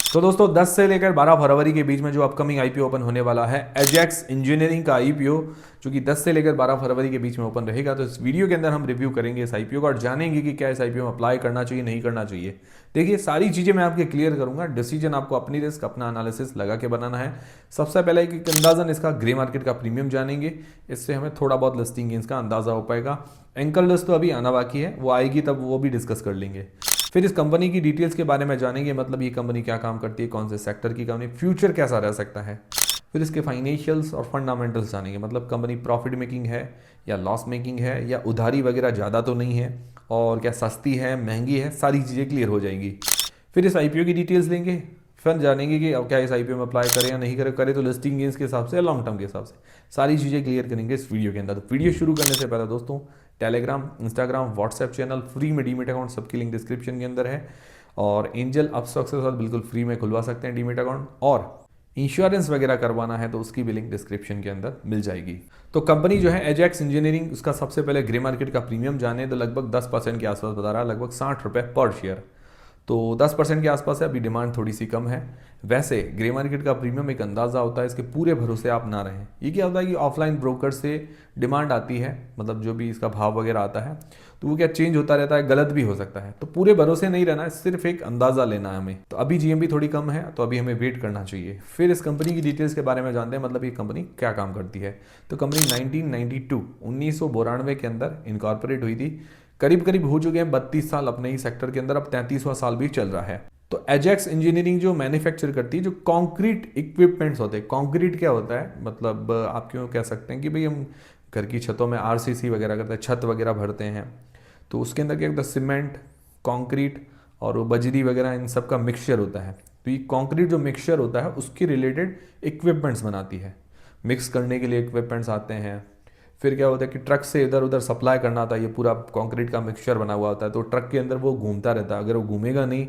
तो दोस्तों 10 से लेकर 12 फरवरी के बीच में जो अपकमिंग आईपीओ ओपन होने वाला है एजेक्स इंजीनियरिंग का आईपीओ, जो कि 10 से लेकर 12 फरवरी के बीच में ओपन रहेगा। तो इस वीडियो के अंदर हम रिव्यू करेंगे इस आईपीओ का और जानेंगे कि क्या इस आईपीओ में अप्लाई करना चाहिए नहीं करना चाहिए। देखिए सारी चीज़ें मैं आपके क्लियर करूंगा, डिसीजन आपको अपनी रिस्क अपना एनालिसिस लगा के बनाना है। सबसे पहले एक अंदाजन इसका ग्रे मार्केट का प्रीमियम जानेंगे, इससे हमें थोड़ा बहुत लिस्टिंग गेंस का अंदाजा हो पाएगा। एंकर लिस्ट तो अभी आना बाकी है, वो आएगी तब वो भी डिस्कस कर लेंगे। फिर इस कंपनी की डिटेल्स के बारे में जानेंगे, मतलब ये कंपनी क्या काम करती है, कौन से सेक्टर की कंपनी, फ्यूचर कैसा रह सकता है। फिर इसके फाइनेंशियल्स और फंडामेंटल्स जानेंगे, मतलब कंपनी प्रॉफिट मेकिंग है या लॉस मेकिंग है या उधारी वगैरह ज़्यादा तो नहीं है, और क्या सस्ती है महंगी है, सारी चीज़ें क्लियर हो जाएंगी। फिर इस आईपीओ की डिटेल्स लेंगे, फिर जानेंगे कि अब क्या इस आईपीओ में अप्लाई करें या नहीं करें तो लिस्टिंग गेंस के हिसाब से या लॉन्ग टर्म के हिसाब से सारी चीज़ें क्लियर करेंगे इस वीडियो के अंदर। तो वीडियो शुरू करने से पहले दोस्तों Telegram, Instagram, WhatsApp channel, free में डीमेट अकाउंट सबकी लिंक डिस्क्रिप्शन के अंदर है, और एंजल अपस्टॉक्स के साथ बिल्कुल फ्री में खुलवा सकते हैं डीमेट अकाउंट, और इंश्योरेंस वगैरह करवाना है तो उसकी भी लिंक डिस्क्रिप्शन के अंदर मिल जाएगी। तो कंपनी जो है एजेक्स इंजीनियरिंग, उसका सबसे पहले ग्रे मार्केट का प्रीमियम जाने तो लगभग 10% के आसपास बता रहा है, लगभग 60 रुपये पर शेयर। तो 10% के आसपास है, अभी डिमांड थोड़ी सी कम है। वैसे ग्रे मार्केट का प्रीमियम एक अंदाज़ा होता है, इसके पूरे भरोसे आप ना रहें। ये क्या होता है कि ऑफलाइन ब्रोकर से डिमांड आती है, मतलब जो भी इसका भाव वगैरह आता है तो वो क्या चेंज होता रहता है, गलत भी हो सकता है, तो पूरे भरोसे नहीं रहना है, सिर्फ एक अंदाज़ा लेना है हमें। तो अभी जीएमबी थोड़ी कम है तो अभी हमें वेट करना चाहिए। फिर इस कंपनी की डिटेल्स के बारे में जानते हैं, मतलब ये कंपनी क्या काम करती है। तो कंपनी 1992 के अंदर इनकॉर्पोरेट हुई थी, करीब करीब हो चुके हैं 32 साल अपने ही सेक्टर के अंदर, अब 33वां साल भी चल रहा है। तो एजेक्स इंजीनियरिंग जो मैन्युफैक्चर करती है जो कंक्रीट इक्विपमेंट्स होते हैं, कंक्रीट क्या होता है, मतलब आप क्यों कह सकते हैं कि भाई हम घर की छतों में आरसीसी वगैरह करते हैं, छत वगैरह भरते हैं, तो उसके अंदर क्या होता है, सीमेंट, कंक्रीट और बजरी वगैरह इन सब का मिक्सचर होता है। तो ये कंक्रीट जो मिक्सचर होता है उसके रिलेटेड इक्विपमेंट्स बनाती है, मिक्स करने के लिए इक्विपमेंट्स आते हैं। फिर क्या होता है कि ट्रक से इधर उधर सप्लाई करना था, ये पूरा कंक्रीट का मिक्सचर बना हुआ होता है, तो ट्रक के अंदर वो घूमता रहता है, अगर वो घूमेगा नहीं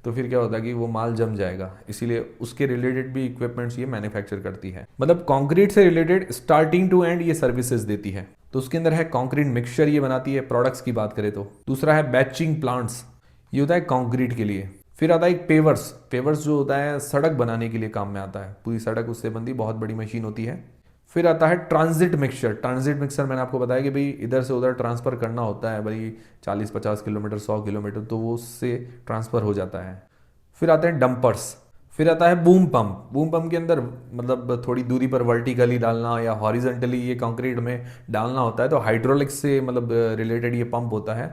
तो फिर क्या होता है कि वो माल जम जाएगा, इसीलिए उसके रिलेटेड भी इक्विपमेंट्स ये मैन्युफैक्चर करती है। मतलब कंक्रीट से रिलेटेड स्टार्टिंग टू एंड ये सर्विसेज देती है। तो उसके अंदर है कंक्रीट मिक्सचर ये बनाती है, प्रोडक्ट्स की बात करें तो। दूसरा है बैचिंग प्लांट्स, ये होता है कंक्रीट के लिए। फिर आता है एक पेवर्स, पेवर्स जो होता है सड़क बनाने के लिए काम में आता है, पूरी सड़क उससे बनती, बहुत बड़ी मशीन होती है। फिर आता है ट्रांजिट मिक्सचर, ट्रांजिट मिक्सचर मैंने आपको बताया कि भाई इधर से उधर ट्रांसफ़र करना होता है, भाई 40-50 किलोमीटर 100 किलोमीटर, तो वो उससे ट्रांसफ़र हो जाता है। फिर आते हैं डंपर्स। फिर आता है बूम पंप, बूम पंप के अंदर मतलब थोड़ी दूरी पर वर्टिकली डालना या हॉरिजेंटली ये कंक्रीट में डालना होता है, तो हाइड्रोलिक्स से मतलब रिलेटेड ये पंप होता है,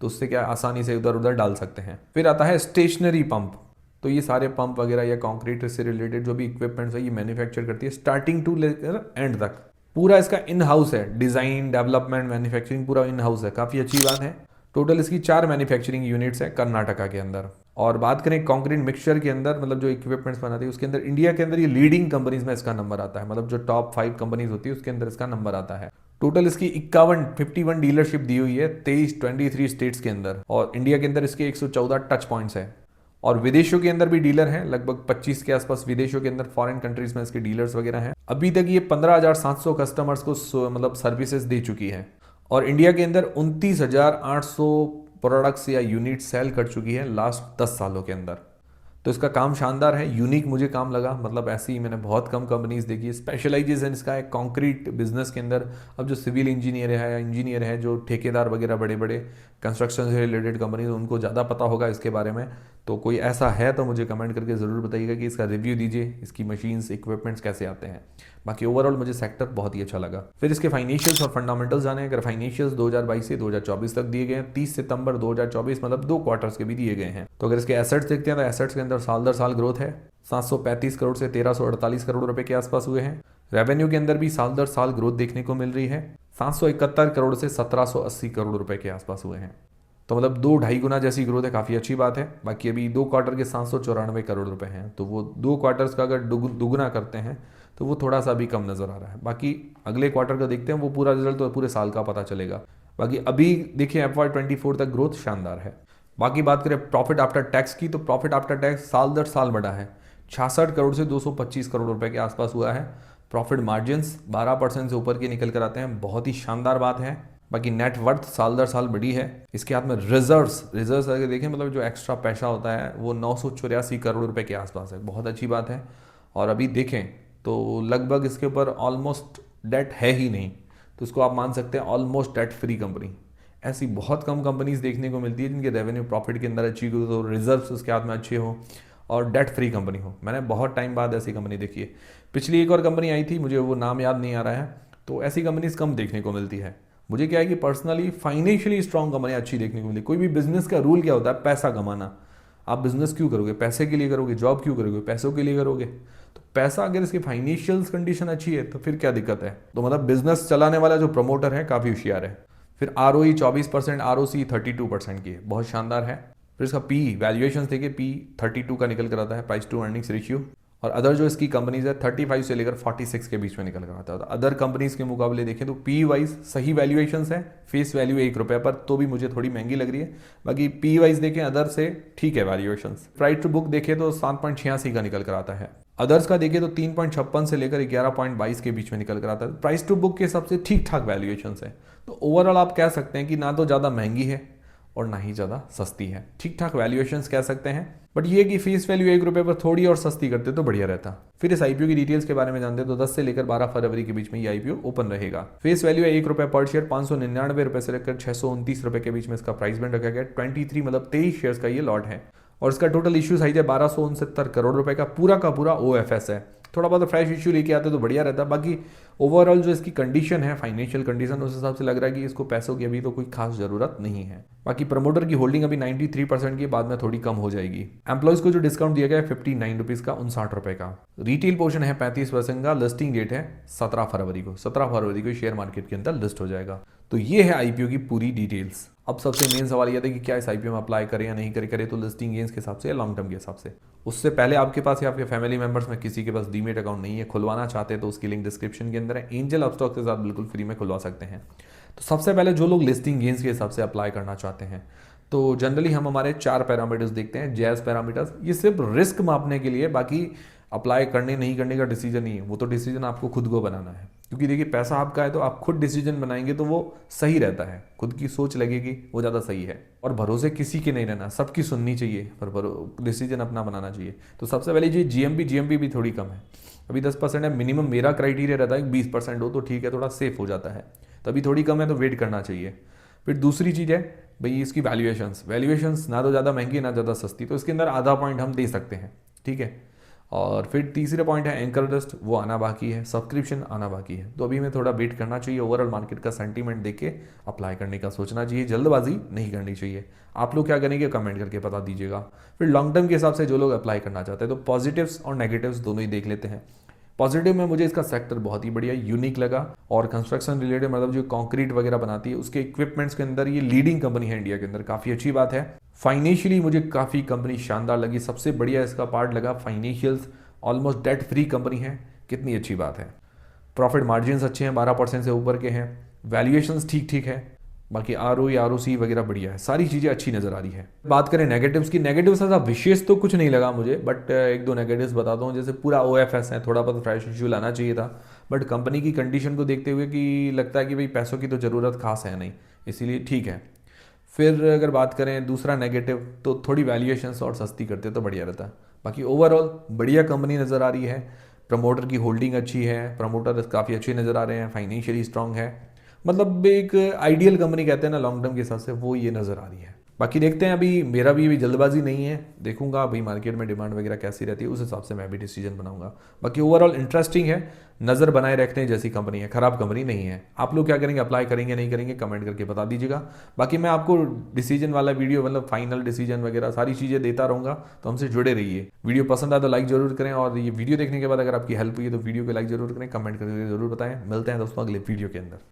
तो उससे क्या आसानी से उधर उधर डाल सकते हैं। फिर आता है स्टेशनरी पंप, तो ये सारे पंप वगैरह या कंक्रीट से रिलेटेड जो भी इक्विपमेंट्स है ये मैन्युफैक्चर करती है, स्टार्टिंग टू लेकर एंड तक पूरा इसका इन हाउस है, डिज़ाइन डेवलपमेंट मैन्युफैक्चरिंग पूरा इन हाउस है, काफ़ी अच्छी बात है। टोटल इसकी 4 मैन्युफैक्चरिंग यूनिट्स है कर्नाटका के अंदर। और बात करें कंक्रीट मिक्सचर के अंदर, मतलब जो इक्विपमेंट्स बनाती है उसके अंदर इंडिया के अंदर ये लीडिंग कंपनीज में इसका नंबर आता है, मतलब जो टॉप 5 कंपनीज होती है उसके अंदर इसका नंबर आता है। टोटल इसकी 51 डीलरशिप दी हुई है 23 स्टेट्स के अंदर, और इंडिया के अंदर इसके 114 टच पॉइंट्स है। और विदेशों के अंदर भी डीलर हैं, लगभग 25 के आसपास विदेशों के अंदर फॉरेन कंट्रीज में इसके डीलर्स वगैरह हैं। अभी तक ये 15,700 कस्टमर्स को मतलब सर्विसेज दे चुकी है, और इंडिया के अंदर 29,800 प्रोडक्ट्स या यूनिट सेल कर चुकी है लास्ट 10 सालों के अंदर। तो इसका काम शानदार है, यूनिक मुझे काम लगा, मतलब ऐसे ही मैंने बहुत कम कंपनीज देखी है। स्पेशलाइजेशन इसका है कंक्रीट बिजनेस के अंदर। अब जो सिविल इंजीनियर है या इंजीनियर है, जो ठेकेदार वगैरह बड़े बड़े कंस्ट्रक्शन से रिलेटेड कंपनीज, उनको ज़्यादा पता होगा इसके बारे में। तो कोई ऐसा है तो मुझे कमेंट करके ज़रूर बताइएगा कि इसका रिव्यू दीजिए, इसकी मशीन्स इक्विपमेंट्स कैसे आते हैं। बाकी ओवरऑल मुझे सेक्टर बहुत ही अच्छा लगा। फिर इसके फाइनेंशियल्स और फंडामेंटल्स जाने, अगर फाइनेंशियल्स 2022 से 2024 तक दिए गए हैं, 30 सितंबर 2024 मतलब 2 क्वार्टर्स के भी दिए गए हैं। तो अगर इसके एसेट्स देखते हैं तो एसेट्स के अंदर साल दर साल ग्रोथ है, 735 करोड़ से 1348 करोड़ रुपए के आसपास हुए हैं। रेवेन्यू के अंदर भी साल दर साल ग्रोथ देखने को मिल रही है, 771 करोड़ से 1780 करोड़ रुपए के आसपास हुए हैं। तो मतलब 2-2.5 गुना जैसी ग्रोथ है, काफ़ी अच्छी बात है। बाकी अभी 2 क्वार्टर के 794 करोड़ रुपए हैं, तो वो 2 क्वार्टर्स का अगर दुगुना करते हैं तो वो थोड़ा सा भी कम नज़र आ रहा है। बाकी अगले क्वार्टर का देखते हैं, वो पूरा रिजल्ट तो पूरे साल का पता चलेगा। बाकी अभी देखिए FY24 तक ग्रोथ शानदार है। बाकी बात करें प्रॉफिट आफ्टर टैक्स की, तो प्रॉफिट आफ्टर टैक्स साल दर साल बढ़ा है, 66 करोड़ से 225 करोड़ रुपए के आसपास हुआ है। प्रॉफिट मार्जिन्स 12% से ऊपर के निकल कर आते हैं, बहुत ही शानदार बात है। बाकी नेट वर्थ साल दर साल बढ़ी है। इसके हाथ में रिजर्व्स अगर देखें, मतलब जो एक्स्ट्रा पैसा होता है वो 984 करोड़ रुपए के आसपास है, बहुत अच्छी बात है। और अभी देखें तो लगभग इसके ऊपर ऑलमोस्ट डेट है ही नहीं, तो इसको आप मान सकते हैं ऑलमोस्ट डेट फ्री कंपनी। ऐसी बहुत कम कंपनीज देखने को मिलती है जिनके रेवेन्यू प्रॉफिट के अंदर अच्छी हो, रिजर्व्स उसके हाथ में अच्छे हो और डेट फ्री कंपनी हो। मैंने बहुत टाइम बाद ऐसी कंपनी देखी है। पिछली एक और कंपनी आई थी, मुझे वो नाम याद नहीं आ रहा है, तो ऐसी कंपनीज कम देखने को मिलती है। मुझे क्या है कि पर्सनली फाइनेंशियली स्ट्रांग कंपनी अच्छी देखने को मिलती है। कोई भी बिजनेस का रूल क्या होता है? पैसा कमाना। आप बिजनेस क्यों करोगे? पैसे के लिए करोगे। जॉब क्यों करोगे? पैसों के लिए करोगे। तो पैसा अगर इसकी फाइनेंशियल कंडीशन अच्छी है तो फिर क्या दिक्कत है? तो मतलब बिजनेस चलाने वाला जो प्रमोटर है काफ़ी होशियार है। फिर ROE 24%, ROC 32% की है, बहुत शानदार है। फिर इसका पी वैल्यूएशन देखिए, पी 32 का निकल कर आता है, प्राइस टू अर्निंग्स रेशियो। और अदर जो इसकी कंपनीज है 35 से लेकर 46 के बीच में निकल कर आता है। तो अदर कंपनीज के मुकाबले देखें तो पी वाइज सही वैल्यूएशंस है। फेस वैल्यू ₹1 पर, तो भी मुझे थोड़ी महंगी लग रही है। बाकी पी वाइज देखें अदर से ठीक है वैल्यूएशंस। प्राइस टू बुक देखें तो 7.86 का निकल कर आता है। अदर्स का देखिए तो 3.56 से लेकर 11.22 के बीच में निकल कर आता है। प्राइस टू बुक के हिसाब से ठीक ठाक वैल्यूएशंस है। तो ओवरऑल आप कह सकते हैं कि ना तो ज़्यादा महंगी है और ना ही ज़्यादा सस्ती है, ठीक ठाक वैल्यूएशंस कह सकते हैं। बट ये कि फीस वैल्यू ₹1 पर थोड़ी और सस्ती करते तो बढ़िया रहता। फिर इस आईपीओ की डिटेल्स के बारे में जानते तो 10 से लेकर 12 फरवरी के बीच में ये आईपीओ ओपन रहेगा। फेस वैल्यू है ₹1 पर शेयर, ₹599 से लेकर ₹629 के बीच में इसका प्राइस बैंड रखा गया। 23 मतलब 23 शेयर्स का ये लॉट है और इसका टोटल इश्यू साइज है 1269 करोड़ रुपए का पूरा OFS है। थोड़ा बहुत फ्रेश इश्यू लेके आते तो बढ़िया रहता। बाकी ओवरऑल जो इसकी कंडीशन है, फाइनेंशियल कंडीशन, उस हिसाब से लग रहा है कि इसको पैसों की अभी तो कोई खास जरूरत नहीं है। बाकी प्रमोटर की होल्डिंग अभी 93% की, बाद में थोड़ी कम हो जाएगी। एम्प्लॉइज को जो डिस्काउंट दिया गया है ₹59 का, ₹59 का। रिटेल पोर्शन है 35% का। लिस्टिंग डेट है 17 फरवरी को। 17 फरवरी को शेयर मार्केट के अंदर लिस्ट हो जाएगा। तो ये है आईपीओ की पूरी डिटेल्स। अब सबसे मेन सवाल यह था कि क्या इस आईपीओ में अप्लाई करें या नहीं करें तो लिस्टिंग गेन्स के हिसाब से या लॉन्ग टर्म के हिसाब से। उससे पहले आपके पास या आपके फैमिली मेंबर्स में किसी के पास डीमेट अकाउंट नहीं है, खुलवाना चाहते हैं तो उसकी लिंक डिस्क्रिप्शन के अंदर है। एंजल अपस्टॉक के साथ बिल्कुल फ्री में खुलवा सकते हैं। तो सबसे पहले जो लोग लिस्टिंग गेन्स के हिसाब से अप्लाई करना चाहते हैं तो जनरली हम हमारे 4 पैरामीटर्स देखते हैं, जैज़ पैरामीटर्स। ये सिर्फ रिस्क मापने के लिए, बाकी अप्लाई करने नहीं करने का डिसीजन नहीं है, वो तो डिसीजन आपको खुद को बनाना है। क्योंकि देखिए पैसा आपका है तो आप खुद डिसीजन बनाएंगे तो वो सही रहता है, खुद की सोच लगेगी वो ज़्यादा सही है। और भरोसे किसी के नहीं रहना, सबकी सुननी चाहिए पर डिसीजन अपना बनाना चाहिए। तो सबसे पहले जी जीएमपी भी थोड़ी कम है, अभी 10% है मिनिमम। मेरा क्राइटेरिया रहता है 20% हो तो ठीक है, थोड़ा सेफ हो जाता है। तो अभी थोड़ी कम है तो वेट करना चाहिए। फिर दूसरी चीज़ है भाई इसकी वैल्यूएशंस ना तो ज़्यादा महंगी ना ज़्यादा सस्ती, तो इसके अंदर आधा पॉइंट हम दे सकते हैं, ठीक है। और फिर तीसरे पॉइंट है एंकर लिस्ट, वो आना बाकी है, सब्सक्रिप्शन आना बाकी है। तो अभी में थोड़ा वेट करना चाहिए, ओवरऑल मार्केट का सेंटीमेंट देख के अप्लाई करने का सोचना चाहिए, जल्दबाजी नहीं करनी चाहिए। आप लोग क्या करेंगे कमेंट करके बता दीजिएगा। फिर लॉन्ग टर्म के हिसाब से जो लोग अप्लाई करना चाहते हैं तो पॉजिटिव्स और नेगेटिव्स दोनों ही देख लेते हैं। पॉजिटिव में मुझे इसका सेक्टर बहुत ही बढ़िया यूनिक लगा और कंस्ट्रक्शन रिलेटेड, मतलब जो कंक्रीट वगैरह बनाती है उसके इक्विपमेंट्स के अंदर ये लीडिंग कंपनी है इंडिया के अंदर, काफ़ी अच्छी बात है। फाइनेंशियली मुझे काफ़ी कंपनी शानदार लगी, सबसे बढ़िया इसका पार्ट लगा financials, almost debt free company है, कितनी अच्छी बात है। प्रॉफिट मार्जिन अच्छे हैं, 12% से ऊपर के हैं। वैल्यूएशंस ठीक ठीक है, बाकी ROE ROC वगैरह बढ़िया है, सारी चीज़ें अच्छी नज़र आ रही है। बात करें नेगेटिव्स की, नेगेटिव्स ऐसा विशेष तो कुछ नहीं लगा मुझे, बट एक दो नेगेटिव्स बताता हूँ। जैसे पूरा OFS है, थोड़ा बहुत फ्रेश इश्यू लाना चाहिए था, बट कंपनी की कंडीशन को देखते हुए कि लगता है कि भाई पैसों की तो ज़रूरत खास है नहीं, इसीलिए ठीक है। फिर अगर बात करें दूसरा नेगेटिव तो थोड़ी वैल्यूएशंस और सस्ती करते तो बढ़िया रहता। बाकी ओवरऑल बढ़िया कंपनी नज़र आ रही है, प्रमोटर की होल्डिंग अच्छी है, प्रमोटर काफ़ी अच्छे नज़र आ रहे हैं, फाइनेंशियली स्ट्रांग है, मतलब एक आइडियल कंपनी कहते हैं ना लॉन्ग टर्म के हिसाब से, वो ये नज़र आ रही है। बाकी देखते हैं, अभी मेरा भी जल्दबाजी नहीं है, देखूंगा अभी मार्केट में डिमांड वगैरह कैसी रहती है, उस हिसाब से मैं भी डिसीजन बनाऊंगा। बाकी ओवरऑल इंटरेस्टिंग है, नज़र बनाए रखने जैसी कंपनी है, खराब कंपनी नहीं है। आप लोग क्या करेंगे, अप्लाई करेंगे नहीं करेंगे, कमेंट करके बता दीजिएगा। बाकी मैं आपको डिसीजन वाला वीडियो, मतलब फाइनल डिसीजन वगैरह सारी चीज़ें देता रहूँगा, तो हमसे जुड़े रहिए। वीडियो पसंद आए तो लाइक जरूर करें, और ये वीडियो देखने के बाद अगर आपकी हेल्प हुई है तो वीडियो को लाइक जरूर करें, कमेंट करके जरूर बताएं। मिलते हैं दोस्तों अगले वीडियो के अंदर।